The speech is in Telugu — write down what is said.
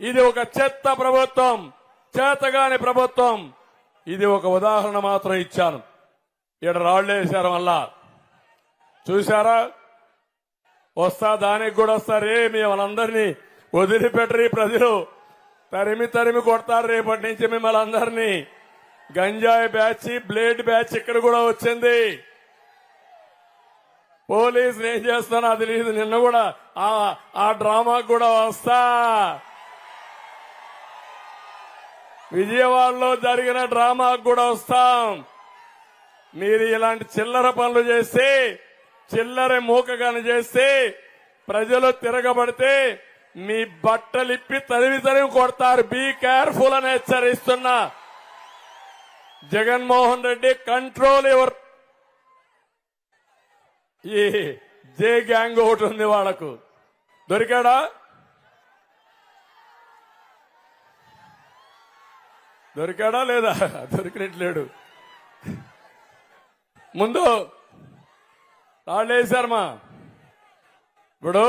ఇది ఒక చెత్త ప్రభుత్వం, చేతగాని ప్రభుత్వం. ఇది ఒక ఉదాహరణ మాత్రం ఇచ్చాను. ఇక్కడ రాళ్లేశారు మళ్ళా చూశారా? వస్తా దానికి కూడా వస్తారే, మిమ్మల్ని వదిలిపెట్టరు ప్రజలు, తరిమి తరిమి కొడతారు రేపటి నుంచి మిమ్మల్ని అందరినీ. గంజాయి బ్యాచ్, బ్లేడ్ బ్యాచ్ ఇక్కడ కూడా వచ్చింది. పోలీసులు ఏం చేస్తానో అది లేదు. నిన్న కూడా ఆ డ్రామాకు కూడా వస్తా. విజయవాడలో జరిగిన డ్రామాకు కూడా వస్తాం. మీరు ఇలాంటి చిల్లర పనులు చేస్తే, చిల్లర మూకగాని చేస్తే, ప్రజలు తిరగబడితే మీ బట్టలిప్పి తరిమి తరిమి కొడతారు. బీ కేర్ఫుల్ అని హెచ్చరిస్తున్నా. Jaganmohan Reddy control your. ఈ జే గ్యాంగ్ ఒకటి ఉంది వాళ్లకు. దొరికాడా? దొరికాడా లేదా? దొరికినట్లేడు. ముందు రాళ్ళేశారమ్మా. ఇప్పుడు